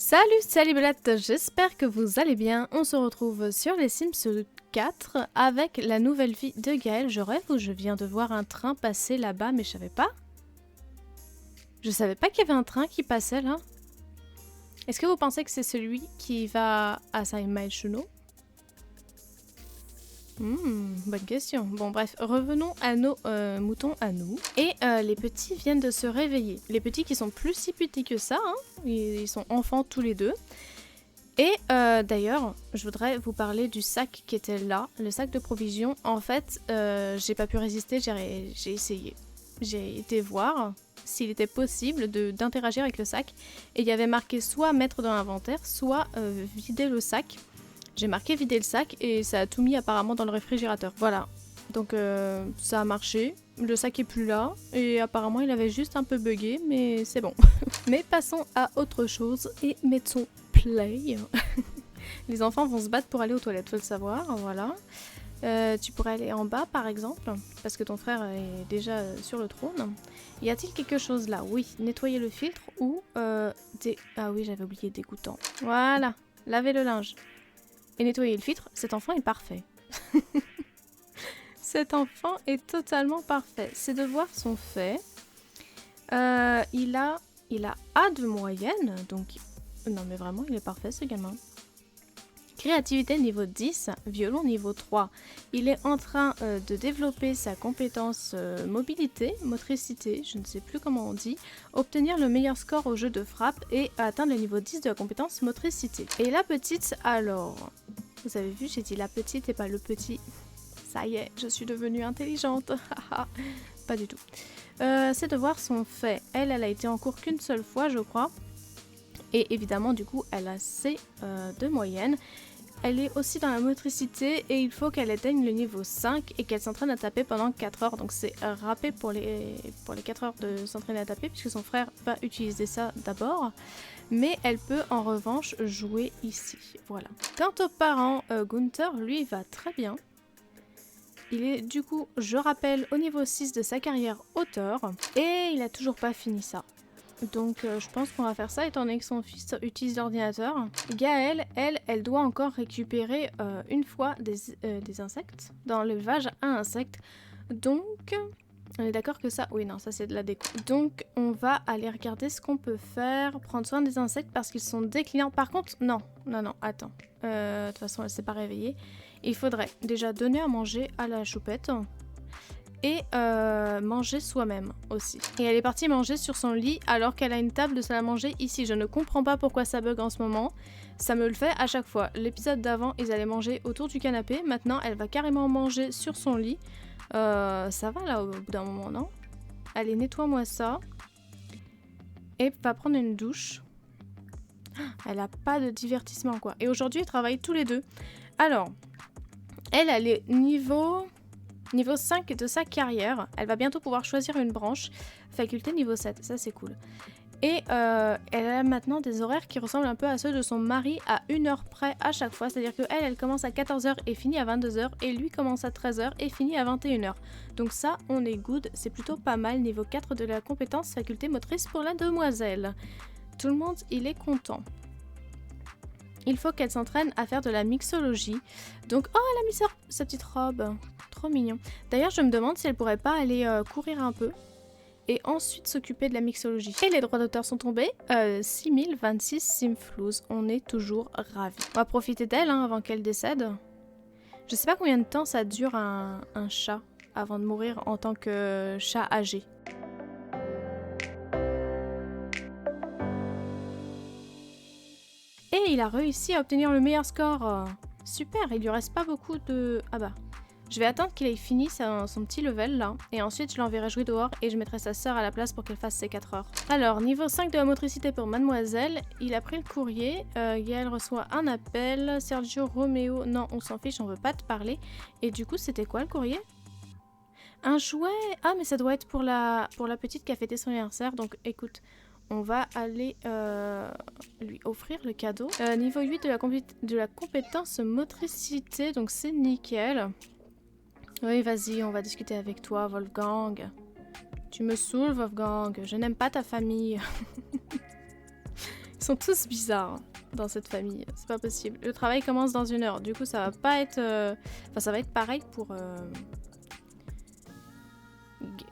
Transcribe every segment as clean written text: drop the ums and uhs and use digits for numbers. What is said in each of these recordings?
Salut Belette, j'espère que vous allez bien. On se retrouve sur les Sims 4 avec la nouvelle vie de Gaël. Je rêve ou je viens de voir un train passer là-bas, mais je savais pas. Je savais pas qu'il y avait un train qui passait là. Est-ce que vous pensez que c'est celui qui va à Saint-Maël-Chuno? Bonne question. Bon bref, revenons à nos moutons à nous. Et les petits viennent de se réveiller. Les petits qui sont plus si petits que ça, hein. Ils sont enfants tous les deux. Et d'ailleurs, je voudrais vous parler du sac qui était là, le sac de provisions. En fait, j'ai pas pu résister, j'ai essayé. J'ai été voir s'il était possible d'interagir avec le sac. Et il y avait marqué soit mettre dans l'inventaire, soit vider le sac. J'ai marqué vider le sac et ça a tout mis apparemment dans le réfrigérateur. Voilà. Donc ça a marché. Le sac est plus là et apparemment il avait juste un peu bugué, mais c'est bon. Mais passons à autre chose et mettons play. Les enfants vont se battre pour aller aux toilettes, faut le savoir. Voilà. Tu pourrais aller en bas par exemple, parce que ton frère est déjà sur le trône. Y a-t-il quelque chose là? Oui, nettoyer le filtre ou Ah oui, j'avais oublié dégoûtant. Voilà, laver le linge. Et nettoyer le filtre, cet enfant est parfait. Cet enfant est totalement parfait. Ses devoirs sont faits. Il a A de moyenne, donc... Non mais vraiment, il est parfait ce gamin. Créativité niveau 10, violon niveau 3. Il est en train de développer sa compétence mobilité, motricité, je ne sais plus comment on dit, obtenir le meilleur score au jeu de frappe et atteindre le niveau 10 de la compétence motricité. Et la petite, alors, vous avez vu, j'ai dit la petite et pas le petit. Ça y est, je suis devenue intelligente. Pas du tout. Ses devoirs sont faits. Elle a été en cours qu'une seule fois, je crois. Et évidemment, du coup, elle a C de moyenne. Elle est aussi dans la motricité et il faut qu'elle atteigne le niveau 5 et qu'elle s'entraîne à taper pendant 4 heures. Donc c'est râpé pour les 4 heures de s'entraîner à taper puisque son frère va utiliser ça d'abord. Mais elle peut en revanche jouer ici. Voilà. Quant aux parents, Gunther, lui, va très bien. Il est du coup, je rappelle, au niveau 6 de sa carrière auteur. Et il a toujours pas fini ça. Donc je pense qu'on va faire ça étant donné que son fils utilise l'ordinateur. Gaëlle, elle doit encore récupérer une fois des insectes dans l'élevage à insectes. Donc, on est d'accord que ça... Oui, non, ça c'est de la déco. Donc, on va aller regarder ce qu'on peut faire. Prendre soin des insectes parce qu'ils sont déclinants. Par contre, non, attends. De toute façon, elle s'est pas réveillée. Il faudrait déjà donner à manger à la choupette. Et manger soi-même aussi. Et elle est partie manger sur son lit alors qu'elle a une table de salle à manger ici. Je ne comprends pas pourquoi ça bug en ce moment. Ça me le fait à chaque fois. L'épisode d'avant, ils allaient manger autour du canapé. Maintenant, elle va carrément manger sur son lit. Ça va là au bout d'un moment, non? Allez, nettoie-moi ça. Et va prendre une douche. Elle a pas de divertissement quoi. Et aujourd'hui, ils travaillent tous les deux. Alors, elle est niveau 5 de sa carrière. Elle va bientôt pouvoir choisir une branche. Faculté niveau 7, ça c'est cool. Et elle a maintenant des horaires qui ressemblent un peu à ceux de son mari à 1 heure près à chaque fois. C'est-à-dire que elle commence à 14h et finit à 22h. Et lui commence à 13h et finit à 21h. Donc ça, on est good. C'est plutôt pas mal. Niveau 4 de la compétence faculté motrice pour la demoiselle. Tout le monde, il est content. Il faut qu'elle s'entraîne à faire de la mixologie. Donc, oh, elle a mis sa petite robe. Trop mignon. D'ailleurs, je me demande si elle pourrait pas aller courir un peu. Et ensuite s'occuper de la mixologie. Et les droits d'auteur sont tombés. 6026 Simflouz. On est toujours ravis. On va profiter d'elle avant qu'elle décède. Je sais pas combien de temps ça dure un chat avant de mourir en tant que chat âgé. Et il a réussi à obtenir le meilleur score. Super, il lui reste pas beaucoup de... Ah bah... Je vais attendre qu'il ait fini son petit level là, et ensuite je l'enverrai jouer dehors et je mettrai sa sœur à la place pour qu'elle fasse ses 4 heures. Alors, niveau 5 de la motricité pour mademoiselle, il a pris le courrier, Gaël reçoit un appel, Sergio Romeo, non on s'en fiche, on veut pas te parler. Et du coup c'était quoi le courrier? Un jouet? Ah mais ça doit être pour la petite qui a fêté son anniversaire, donc écoute... On va aller lui offrir le cadeau. Niveau 8 de la compétence motricité, donc c'est nickel. Oui, vas-y, on va discuter avec toi, Wolfgang. Tu me saoules, Wolfgang. Je n'aime pas ta famille. Ils sont tous bizarres dans cette famille. C'est pas possible. Le travail commence dans 1 heure. Du coup, ça va pas être... Enfin, ça va être pareil pour...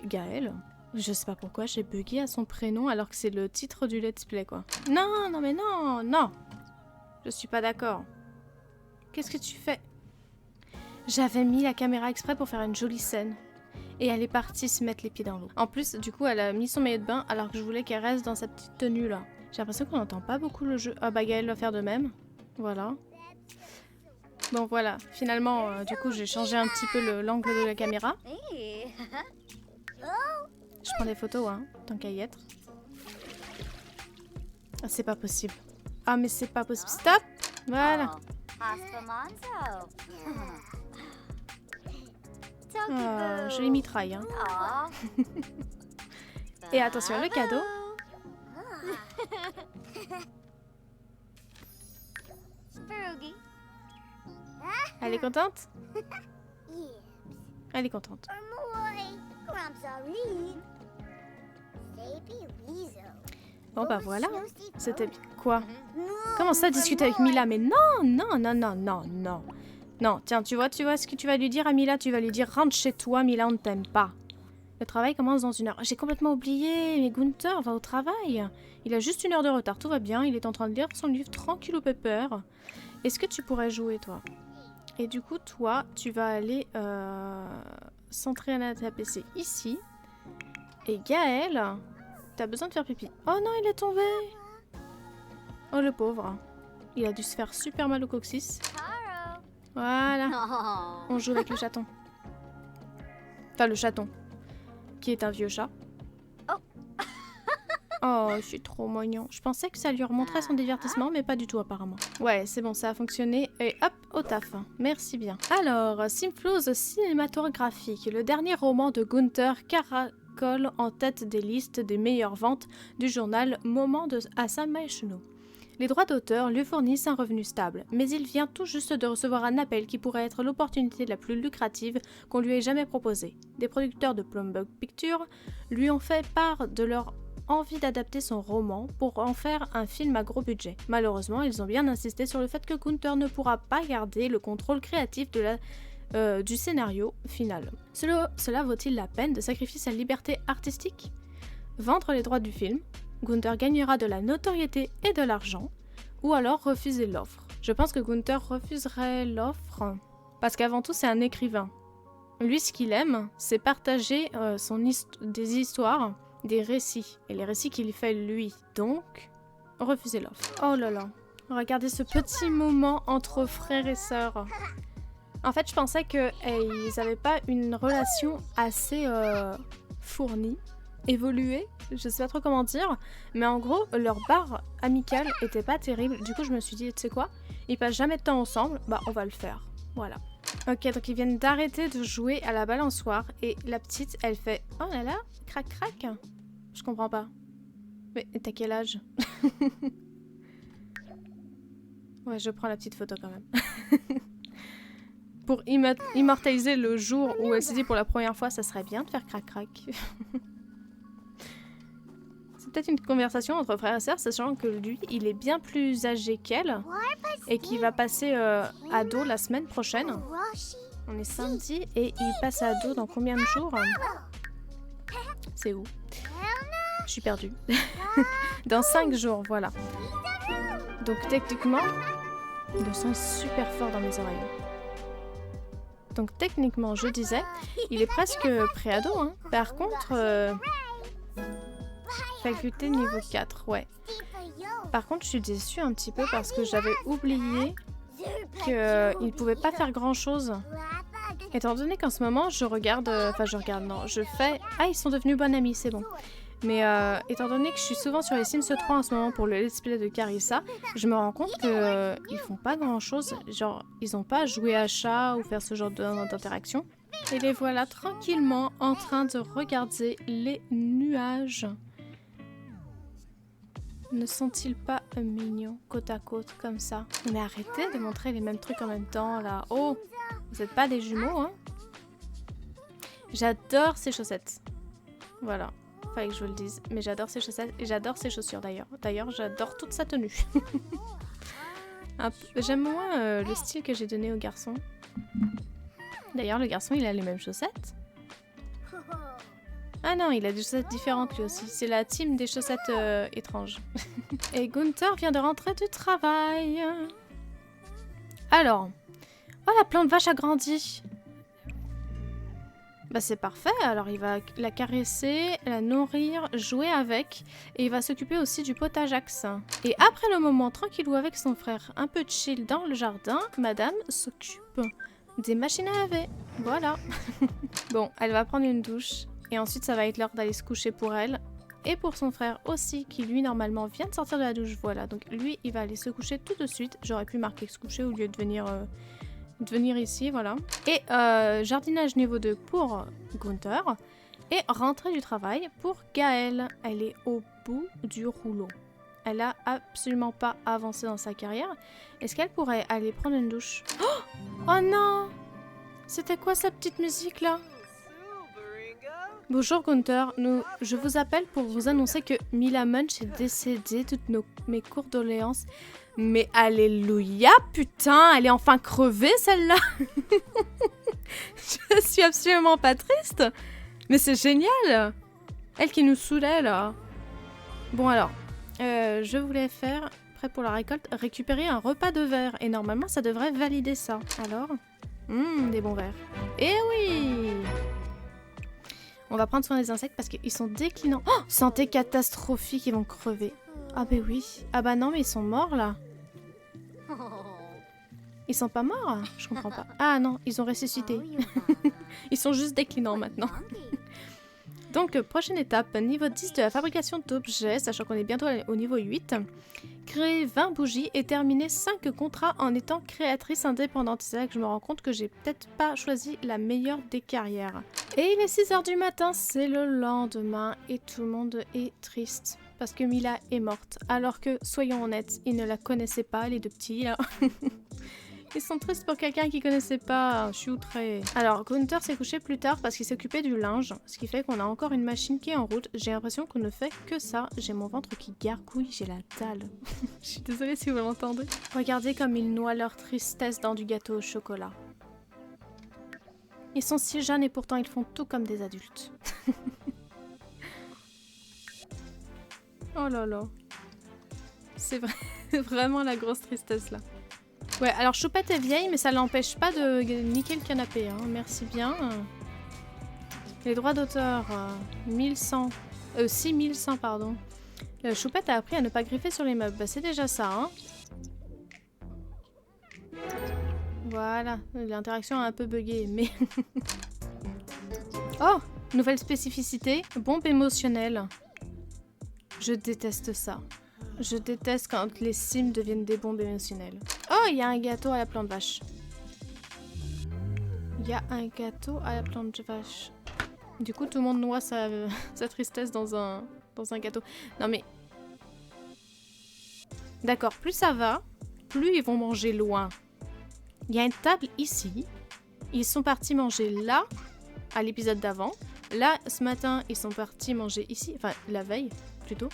Gaël. Je sais pas pourquoi j'ai bugué à son prénom alors que c'est le titre du let's play, quoi. Non, non, mais non, non. Je suis pas d'accord. Qu'est-ce que tu fais? J'avais mis la caméra exprès pour faire une jolie scène. Et elle est partie se mettre les pieds dans l'eau. En plus, du coup, elle a mis son maillot de bain alors que je voulais qu'elle reste dans sa petite tenue, là. J'ai l'impression qu'on n'entend pas beaucoup le jeu. Ah bah Gaël va faire de même. Voilà. Bon, voilà. Finalement, du coup, j'ai changé un petit peu l'angle de la caméra. Je prends des photos, hein, tant qu'à y être. Ah, c'est pas possible. Ah, mais c'est pas possible. Stop! Voilà. Oh, je les mitraille, hein. Et attention, le cadeau. Elle est contente? Elle est contente. Bon bah voilà. C'était quoi? Comment ça discuter avec Mila? Mais non, non, non, non, non, non. Non, tiens, tu vois ce que tu vas lui dire à Mila? Tu vas lui dire rentre chez toi, Mila, on ne t'aime pas. Le travail commence dans 1 heure. J'ai complètement oublié, mais Gunther va au travail. Il a juste 1 heure de retard, tout va bien. Il est en train de lire son livre tranquille au pépère. Est-ce que tu pourrais jouer, toi? Et du coup, toi, tu vas aller s'entraîner à ta PC ici. Et Gaël, t'as besoin de faire pipi. Oh non, il est tombé. Oh, le pauvre. Il a dû se faire super mal au coccyx. Voilà. On joue avec le chaton. Enfin, le chaton. Qui est un vieux chat. Oh, c'est trop mignon. Je pensais que ça lui remonterait son divertissement, mais pas du tout apparemment. Ouais, c'est bon, ça a fonctionné. Et hop, au taf. Merci bien. Alors, Symphose cinématographique. Le dernier roman de Gunther caracole en tête des listes des meilleures ventes du journal Moment de Asamashino. Les droits d'auteur lui fournissent un revenu stable, mais il vient tout juste de recevoir un appel qui pourrait être l'opportunité la plus lucrative qu'on lui ait jamais proposée. Des producteurs de Plumbug Pictures lui ont fait part de leur envie d'adapter son roman pour en faire un film à gros budget. Malheureusement, ils ont bien insisté sur le fait que Gunther ne pourra pas garder le contrôle créatif du scénario final. Cela vaut-il la peine de sacrifier sa liberté artistique? Vendre les droits du film, Gunther gagnera de la notoriété et de l'argent, ou alors refuser l'offre. Je pense que Gunther refuserait l'offre, parce qu'avant tout c'est un écrivain. Lui, ce qu'il aime, c'est partager des histoires, des récits, et les récits qu'il fait lui. Donc, refuser l'offre. Oh là là, regardez ce petit moment entre frères et sœurs. En fait, je pensais qu'ils n'avaient pas une relation assez fournie, évoluée, je sais pas trop comment dire, mais en gros, leur barre amicale était pas terrible. Du coup, je me suis dit, tu sais quoi, ils passent jamais de temps ensemble, bah on va le faire. Voilà. Ok, donc ils viennent d'arrêter de jouer à la balançoire et la petite, elle fait « Oh là là, crac crac !» Je comprends pas. Mais t'as quel âge? Ouais, je prends la petite photo quand même. Pour immortaliser le jour où elle s'est dit pour la première fois, ça serait bien de faire crac crac. C'est peut-être une conversation entre frères et sœurs, sachant que lui, il est bien plus âgé qu'elle et qu'il va passer ado la semaine prochaine. On est samedi et il passe ado dans combien de jours? C'est où? Je suis perdue. Dans 5 jours, voilà. Donc techniquement, le son est super fort dans mes oreilles. Donc techniquement, je disais, il est presque pré-ado, hein. Par contre, faculté niveau 4, ouais. Par contre, je suis déçue un petit peu parce que j'avais oublié qu'il ne pouvait pas faire grand-chose. Étant donné qu'en ce moment, je fais... Ah, ils sont devenus bons amis, c'est bon. Mais étant donné que je suis souvent sur les Sims 3 en ce moment pour le let's play de Carissa, je me rends compte qu'ils font pas grand-chose. Genre, ils ont pas joué à chat ou faire ce genre d'interaction. Et les voilà tranquillement en train de regarder les nuages. Ne sont-ils pas mignons, côte à côte, comme ça? Mais arrêtez de montrer les mêmes trucs en même temps, là. Oh, vous n'êtes pas des jumeaux, hein? J'adore ces chaussettes. Voilà. fallait que je vous le dise. Mais j'adore ses chaussettes et j'adore ses chaussures d'ailleurs. D'ailleurs, j'adore toute sa tenue. J'aime moins le style que j'ai donné au garçon. D'ailleurs, le garçon, il a les mêmes chaussettes. Ah non, il a des chaussettes différentes lui aussi. C'est la team des chaussettes étranges. Et Gunther vient de rentrer du travail. Alors. Oh, la plante vache a grandi. Bah c'est parfait. Alors il va la caresser, la nourrir, jouer avec. Et il va s'occuper aussi du potageax. Et après le moment tranquillou avec son frère, un peu chill dans le jardin, madame s'occupe des machines à laver. Voilà. Bon, elle va prendre une douche. Et ensuite, ça va être l'heure d'aller se coucher pour elle. Et pour son frère aussi, qui lui, normalement, vient de sortir de la douche. Voilà, donc lui, il va aller se coucher tout de suite. J'aurais pu marquer se coucher au lieu de venir ici, voilà. Et jardinage niveau 2 pour Gunther. Et rentrée du travail pour Gaëlle. Elle est au bout du rouleau. Elle a absolument pas avancé dans sa carrière. Est-ce qu'elle pourrait aller prendre une douche? Oh non! C'était quoi sa petite musique là? Bonjour Gunther, je vous appelle pour vous annoncer que Mila Munch est décédée, toutes mes condoléances. Mais alléluia, putain, elle est enfin crevée celle-là. Je suis absolument pas triste. Mais c'est génial. Elle qui nous saoulait là. Bon alors, je voulais faire, prêt pour la récolte, récupérer un repas de verre. Et normalement ça devrait valider ça. Alors, des bons verres. Eh oui! On va prendre soin des insectes parce qu'ils sont déclinants. Oh, santé catastrophique, ils vont crever. Ah bah oui. Ah bah non, mais ils sont morts là. Ils sont pas morts? Je comprends pas. Ah non, ils ont ressuscité. Ils sont juste déclinants maintenant. Donc, prochaine étape, niveau 10 de la fabrication d'objets, sachant qu'on est bientôt au niveau 8. Créer 20 bougies et terminer 5 contrats en étant créatrice indépendante. C'est là que je me rends compte que j'ai peut-être pas choisi la meilleure des carrières. Et il est 6h du matin, c'est le lendemain et tout le monde est triste. Parce que Mila est morte. Alors que, soyons honnêtes, ils ne la connaissaient pas, les deux petits là. Ils sont tristes pour quelqu'un qui connaissait pas. Je suis outrée. Alors, Gunther s'est couché plus tard parce qu'il s'occupait du linge. Ce qui fait qu'on a encore une machine qui est en route. J'ai l'impression qu'on ne fait que ça. J'ai mon ventre qui gargouille, j'ai la dalle. Je suis désolée si vous m'entendez. Regardez comme ils noient leur tristesse dans du gâteau au chocolat. Ils sont si jeunes et pourtant ils font tout comme des adultes. Oh là là. C'est vraiment la grosse tristesse là. Ouais, alors Choupette est vieille, mais ça l'empêche pas de niquer le canapé. Hein. Merci bien. Les droits d'auteur, 6100, pardon. Choupette a appris à ne pas griffer sur les meubles. Bah, c'est déjà ça, hein. Voilà, l'interaction a un peu bugué, mais... Oh, nouvelle spécificité, bombe émotionnelle. Je déteste ça. Je déteste quand les sims deviennent des bombes émotionnelles. Oh, il y a un gâteau à la plante vache. Il y a un gâteau à la plante vache. Du coup, tout le monde noie sa tristesse dans un gâteau. Non mais... D'accord, plus ça va, plus ils vont manger loin. Il y a une table ici. Ils sont partis manger là, à l'épisode d'avant. Là, ce matin, ils sont partis manger ici. Enfin, la veille, plutôt.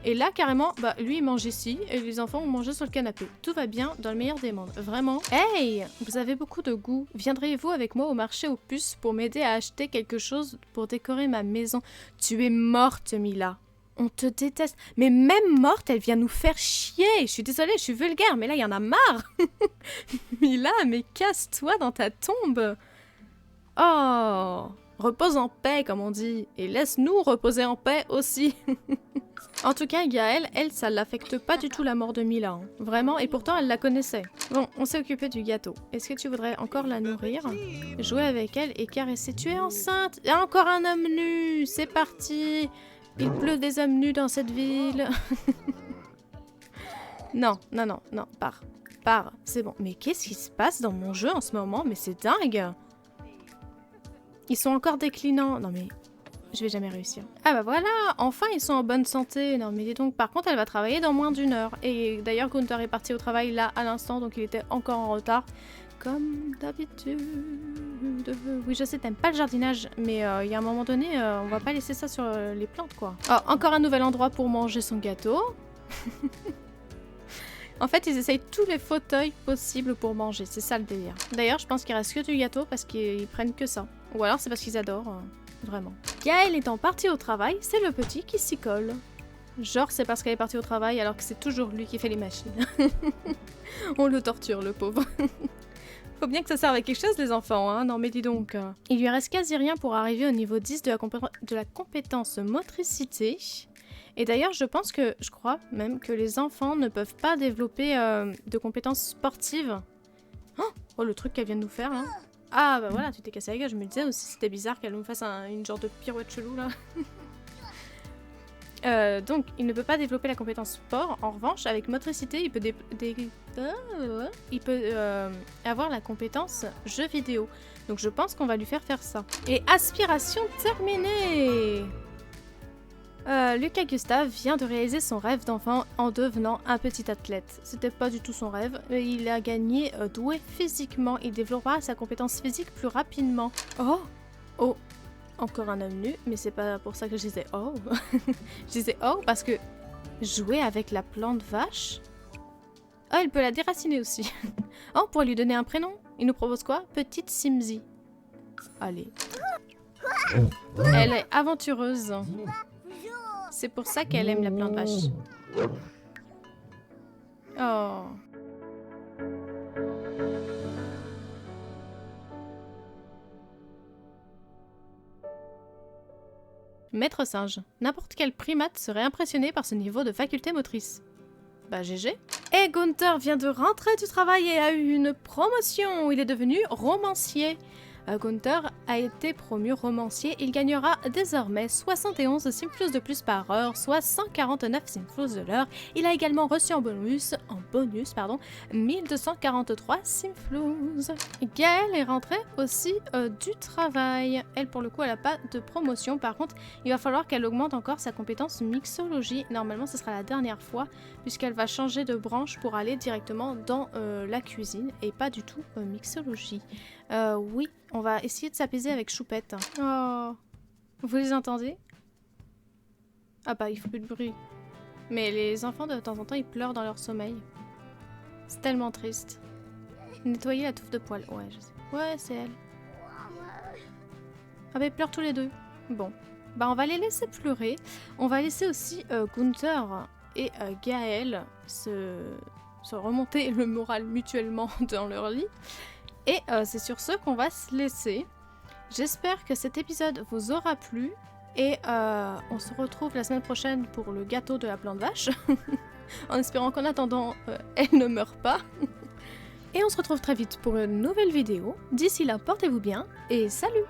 Et là, carrément, bah, lui, il mange ici, et les enfants ont mangé sur le canapé. Tout va bien, dans le meilleur des mondes. Vraiment. Hey! Vous avez beaucoup de goût. Viendriez-vous avec moi au marché aux puces pour m'aider à acheter quelque chose pour décorer ma maison? Tu es morte, Mila. On te déteste. Mais même morte, elle vient nous faire chier. Je suis désolée, je suis vulgaire, mais là, il y en a marre. Mila, mais casse-toi dans ta tombe. Oh! Repose en paix, comme on dit. Et laisse-nous reposer en paix aussi. En tout cas, Gaëlle, elle, ça l'affecte pas du tout la mort de Mila. Hein. Vraiment, et pourtant, elle la connaissait. Bon, on s'est occupé du gâteau. Est-ce que tu voudrais encore la nourrir? Jouer avec elle et caresser. Tu es enceinte? Il y a encore un homme nu. C'est parti. Il pleut des hommes nus dans cette ville. Non, non, non, non, pars. Pars, c'est bon. Mais qu'est-ce qui se passe dans mon jeu en ce moment? Mais c'est dingue. Ils sont encore déclinants. Non mais... Je vais jamais réussir. Ah bah voilà, enfin ils sont en bonne santé. Non mais dis donc, par contre elle va travailler dans moins d'1 heure. Et d'ailleurs Gunther est parti au travail là à l'instant, donc il était encore en retard. comme d'habitude. Oui, je sais, t'aimes pas le jardinage, mais il y a un moment donné, on va pas laisser ça sur les plantes, quoi. Oh, encore un nouvel endroit pour manger son gâteau. En fait, ils essayent tous les fauteuils possibles pour manger, c'est ça le délire. D'ailleurs, je pense qu'il reste que du gâteau parce qu'ils prennent que ça. Ou alors c'est parce qu'ils adorent, vraiment. Gaël étant parti au travail, c'est le petit qui s'y colle. Genre, c'est parce qu'elle est partie au travail alors que c'est toujours lui qui fait les machines. On le torture, le pauvre. Faut bien que ça serve à quelque chose, les enfants, hein. Non mais dis donc. Il lui reste quasi rien pour arriver au niveau 10 de la compétence motricité. Et d'ailleurs, je crois même que les enfants ne peuvent pas développer de compétences sportives. Oh, le truc qu'elle vient de nous faire, là. Ah, bah voilà, tu t'es cassé la gueule. Je me disais aussi, c'était bizarre qu'elle nous fasse une genre de pirouette chelou, là. Donc, il ne peut pas développer la compétence sport. En revanche, avec motricité, il peut avoir la compétence jeu vidéo. Donc, je pense qu'on va lui faire ça. Et aspiration terminée. Lucas Gustave vient de réaliser son rêve d'enfant en devenant un petit athlète. C'était pas du tout son rêve. Il a gagné doué physiquement. Il développera sa compétence physique plus rapidement. Oh, encore un homme nu, mais c'est pas pour ça que je disais oh. Je disais oh parce que jouer avec la plante vache. Oh, il peut la déraciner aussi. Oh, on pourrait lui donner un prénom. Il nous propose quoi? Petite Simzi. Allez. Elle est aventureuse. C'est pour ça qu'elle aime la plante vache. Oh. Maître singe. N'importe quel primate serait impressionné par ce niveau de faculté motrice. Bah GG. Et Gunther vient de rentrer du travail et a eu une promotion. Il est devenu romancier. Gunther a été promu romancier. Il gagnera désormais 71 simflous de plus par heure, soit 149 simflous de l'heure. Il a également reçu en bonus 1243 simflous. Gaëlle est rentrée aussi du travail. Elle, pour le coup, elle n'a pas de promotion. Par contre, il va falloir qu'elle augmente encore sa compétence mixologie. Normalement, ce sera la dernière fois, puisqu'elle va changer de branche pour aller directement dans la cuisine et pas du tout mixologie. Oui, on va essayer de s'apaiser avec Choupette. Oh, vous les entendez? Ah bah, il faut plus de bruit. Mais les enfants, de temps en temps, ils pleurent dans leur sommeil. C'est tellement triste. Nettoyer la touffe de poils. Ouais, je sais. Ouais, c'est elle. Ah bah, ils pleurent tous les deux. Bon. Bah, on va les laisser pleurer. On va laisser aussi Gunther et Gaëlle se remonter le moral mutuellement dans leur lit. Et c'est sur ce qu'on va se laisser. J'espère que cet épisode vous aura plu. Et on se retrouve la semaine prochaine pour le gâteau de la plante vache. En espérant qu'en attendant, elle ne meure pas. Et on se retrouve très vite pour une nouvelle vidéo. D'ici là, portez-vous bien et salut!